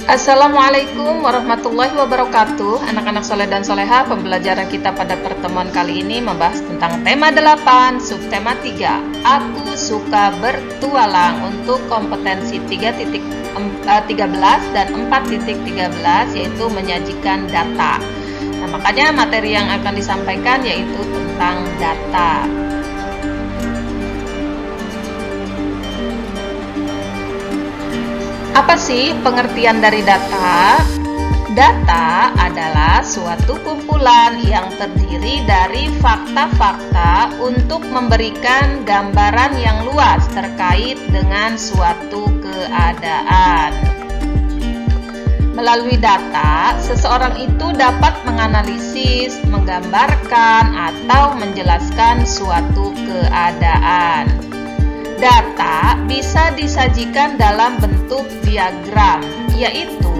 Assalamualaikum warahmatullahi wabarakatuh. Anak-anak soleh dan soleha, pembelajaran kita pada pertemuan kali ini membahas tentang tema 8, subtema 3. Aku suka bertualang untuk kompetensi 3.13 dan 4.13, yaitu menyajikan data. Nah, makanya materi yang akan disampaikan yaitu tentang data. Apa sih pengertian dari data? Data adalah suatu kumpulan yang terdiri dari fakta-fakta untuk memberikan gambaran yang luas terkait dengan suatu keadaan. Melalui data, seseorang itu dapat menganalisis, menggambarkan, atau menjelaskan suatu keadaan. Data bisa disajikan dalam bentuk diagram, yaitu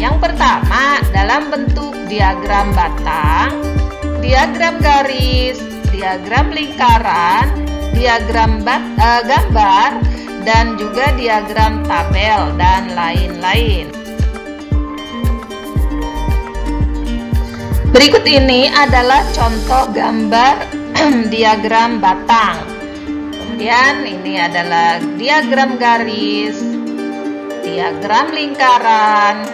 yang pertama dalam bentuk diagram batang, diagram garis, diagram lingkaran, diagram gambar, dan juga diagram tabel, dan lain-lain. Berikut ini adalah contoh gambar diagram batang. Kemudian ini adalah diagram garis, diagram lingkaran,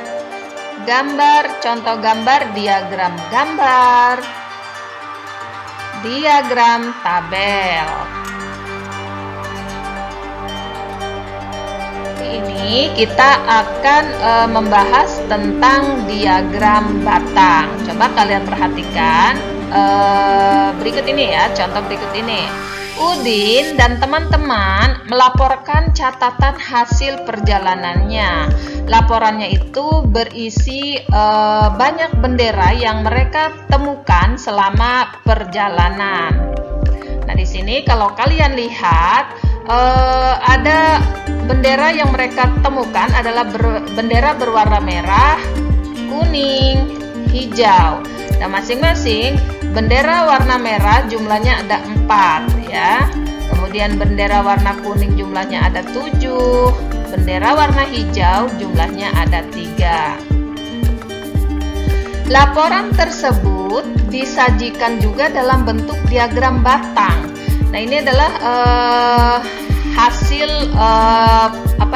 gambar, contoh gambar diagram gambar, diagram tabel. Ini kita akan membahas tentang diagram batang. Coba kalian perhatikan berikut ini ya, contoh berikut ini. Udin dan teman-teman melaporkan catatan hasil perjalanannya. Laporannya itu berisi banyak bendera yang mereka temukan selama perjalanan. Nah, di sini kalau kalian lihat ada bendera yang mereka temukan adalah bendera berwarna merah, kuning, hijau. Nah, masing-masing bendera warna merah jumlahnya ada 4 ya. Kemudian bendera warna kuning jumlahnya ada 7. Bendera warna hijau jumlahnya ada 3. Laporan tersebut disajikan juga dalam bentuk diagram batang. Nah, ini adalah hasil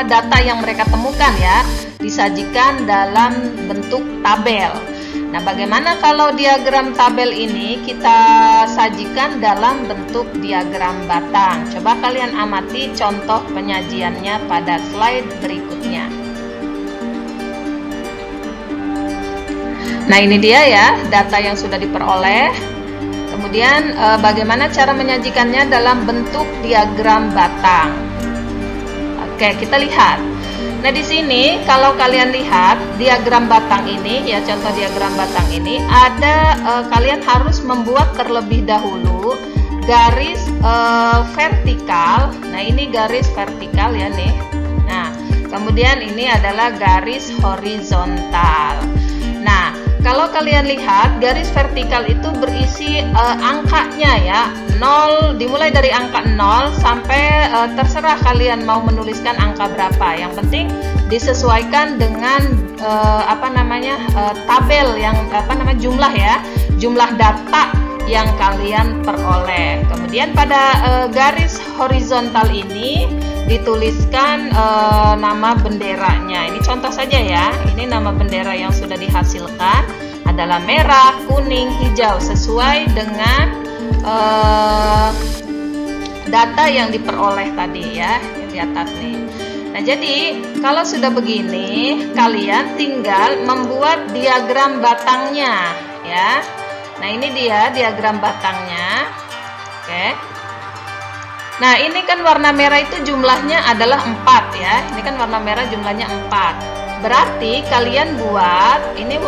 data yang mereka temukan ya, disajikan dalam bentuk tabel. Nah, bagaimana kalau diagram tabel ini kita sajikan dalam bentuk diagram batang? Coba kalian amati contoh penyajiannya pada slide berikutnya. Nah, ini dia ya, data yang sudah diperoleh. Kemudian bagaimana cara menyajikannya dalam bentuk diagram batang? Oke, kita lihat. Nah, di sini kalau kalian lihat diagram batang ini ya, contoh diagram batang ini ada kalian harus membuat terlebih dahulu garis vertikal. Nah, ini garis vertikal ya nih. Nah, kemudian ini adalah garis horizontal. Nah, kalau kalian lihat garis vertikal itu berisi angkanya ya, 0, dimulai dari angka 0 sampai terserah kalian mau menuliskan angka berapa. Yang penting disesuaikan dengan tabel yang jumlah ya, jumlah data yang kalian peroleh. Kemudian pada garis horizontal ini dituliskan nama benderanya. Ini contoh saja ya. Ini nama bendera yang sudah dihasilkan adalah merah, kuning, hijau sesuai dengan data yang diperoleh tadi ya, di atas nih. Nah, jadi kalau sudah begini, kalian tinggal membuat diagram batangnya ya. Nah, ini dia diagram batangnya. Oke. Nah, ini kan warna merah itu jumlahnya adalah 4 ya. Ini kan warna merah jumlahnya 4. Berarti kalian buat ini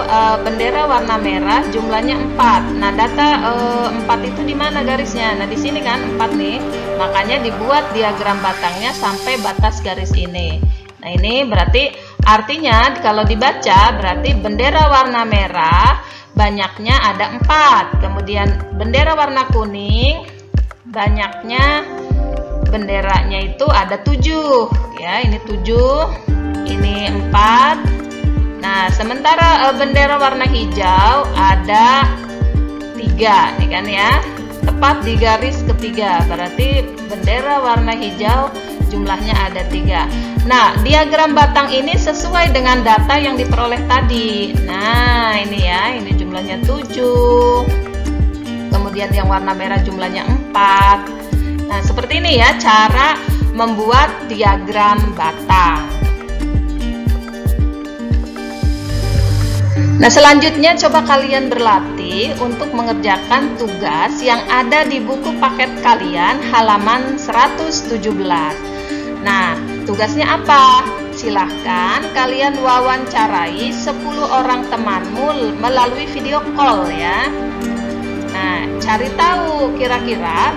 bendera warna merah jumlahnya 4. Nah, data 4 itu di mana garisnya? Nah, di sini kan 4 nih. Makanya dibuat diagram batangnya sampai batas garis ini. Nah, ini berarti artinya kalau dibaca berarti bendera warna merah banyaknya ada 4. Kemudian bendera warna kuning banyaknya benderanya itu ada 7 ya, ini 7, ini 4, Nah, sementara bendera warna hijau ada 3 nih kan ya, tepat di garis ketiga, berarti bendera warna hijau jumlahnya ada 3. Nah, diagram batang ini sesuai dengan data yang diperoleh tadi. Nah, ini ya, ini jumlahnya 7. Kemudian yang warna merah jumlahnya 4. Nah, seperti ini ya cara membuat diagram batang. Nah, selanjutnya coba kalian berlatih untuk mengerjakan tugas yang ada di buku paket kalian halaman 117. Nah, tugasnya apa? Silahkan kalian wawancarai 10 orang temanmu melalui video call ya. Nah, cari tahu kira-kira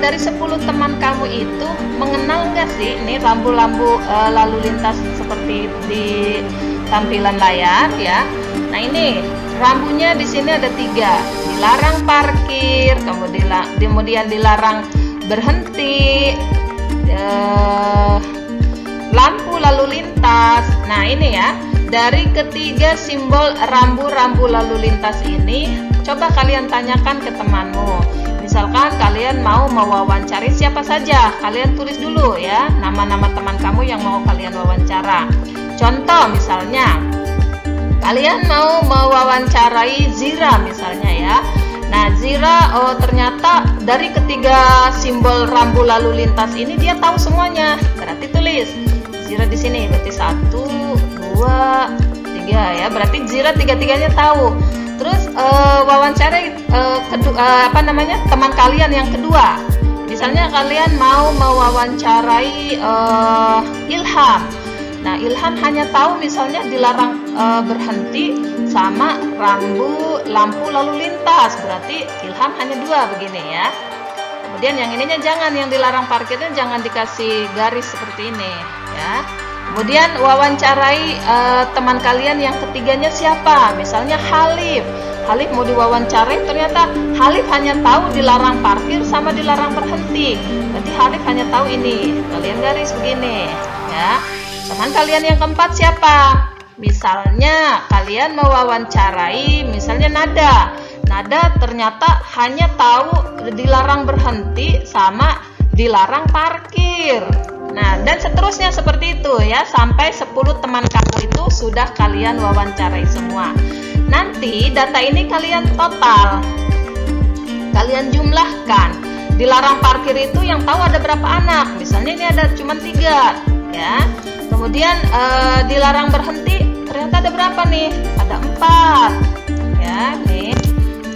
dari 10 teman kamu itu mengenal nggak sih ini rambu-rambu lalu lintas seperti di tampilan layar ya. Nah, ini rambunya di sini ada 3, dilarang parkir, kemudian dilarang berhenti, lampu lalu lintas. Nah, ini ya, dari ketiga simbol rambu-rambu lalu lintas ini, coba kalian tanyakan ke temanmu. Misalkan kalian mau mewawancari siapa saja, kalian tulis dulu ya nama-nama teman kamu yang mau kalian wawancara. Contoh misalnya, kalian mau mewawancarai Zira misalnya ya. Nah, Zira ternyata dari ketiga simbol rambu lalu lintas ini dia tahu semuanya. Berarti tulis Zira di sini, berarti 1, 2, 3 ya. Berarti Zira tiga-tiganya tahu. Terus wawancarai teman kalian yang kedua. Misalnya kalian mau mewawancarai Ilham. Nah, Ilham hanya tahu misalnya dilarang berhenti sama lampu lalu lintas. Berarti Ilham hanya 2 begini ya. Kemudian yang ininya jangan, yang dilarang parkirnya jangan dikasih garis seperti ini ya. Kemudian wawancarai teman kalian yang ketiganya siapa? Misalnya Halif. Halif mau diwawancarai, ternyata Halif hanya tahu dilarang parkir sama dilarang berhenti. Berarti Halif hanya tahu ini. Kalian garis begini ya. Teman kalian yang keempat siapa? Misalnya kalian mewawancarai misalnya Nada. Nada ternyata hanya tahu dilarang berhenti sama dilarang parkir. Nah, dan seterusnya seperti itu ya, sampai 10 teman kamu itu sudah kalian wawancarai semua. Nanti data ini kalian total, kalian jumlahkan. Dilarang parkir itu yang tahu ada berapa anak? Misalnya ini ada cuma 3 ya. Kemudian dilarang berhenti ternyata ada berapa nih? Ada 4 ya nih.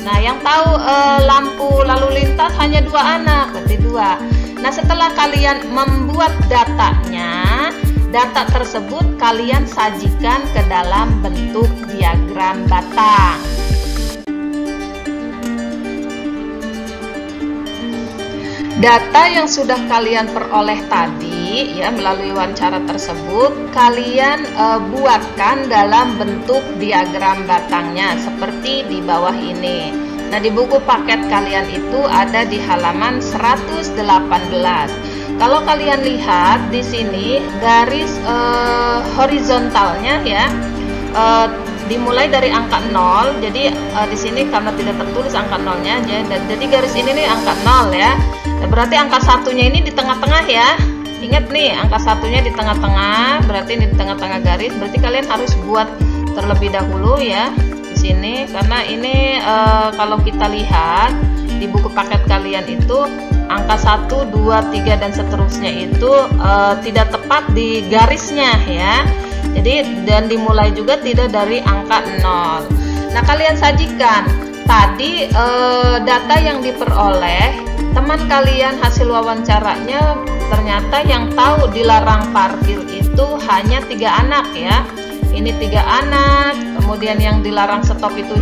Nah, yang tahu lampu lalu lintas hanya 2 anak, berarti 2. Nah, setelah kalian membuat datanya, data tersebut kalian sajikan ke dalam bentuk diagram batang. Data yang sudah kalian peroleh tadi ya melalui wawancara tersebut kalian buatkan dalam bentuk diagram batangnya seperti di bawah ini. Nah, di buku paket kalian itu ada di halaman 118. Kalau kalian lihat di sini garis horizontalnya ya dimulai dari angka 0. Jadi di sini karena tidak tertulis angka 0-nya ya, jadi garis ini nih angka 0 ya. Nah, berarti angka satunya ini di tengah-tengah ya. Ingat nih, angka satunya di tengah-tengah, berarti ini di tengah-tengah garis. Berarti kalian harus buat terlebih dahulu ya di sini, karena ini kalau kita lihat di buku paket kalian itu angka 1, 2, 3 dan seterusnya itu tidak tepat di garisnya ya. Jadi dan dimulai juga tidak dari angka 0. Nah, kalian sajikan tadi data yang diperoleh teman kalian hasil wawancaranya, ternyata yang tahu dilarang parkir itu hanya 3 anak ya. Ini 3 anak. Kemudian yang dilarang stop itu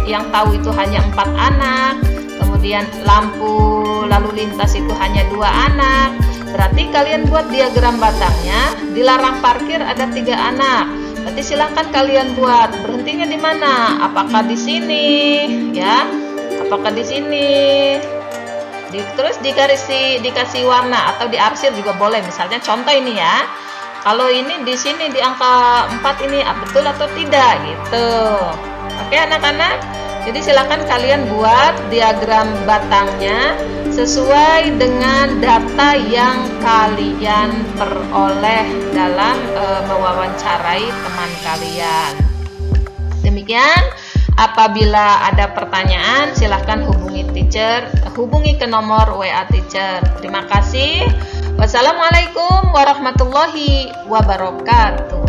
yang tahu itu hanya 4 anak. Kemudian lampu lalu lintas itu hanya 2 anak. Berarti kalian buat diagram batangnya, dilarang parkir ada 3 anak. Berarti silahkan kalian buat berhentinya di mana? Apakah di sini ya? Apakah di sini? Terus dikasih warna atau diarsir juga boleh. Misalnya contoh ini ya. kalau ini di sini di angka 4 ini betul atau tidak gitu. Oke anak-anak, jadi silakan kalian buat diagram batangnya sesuai dengan data yang kalian peroleh dalam mewawancarai teman kalian. Demikian, apabila ada pertanyaan silahkan hubungi ke nomor WA teacher. Terima kasih. Wassalamualaikum warahmatullahi wabarakatuh.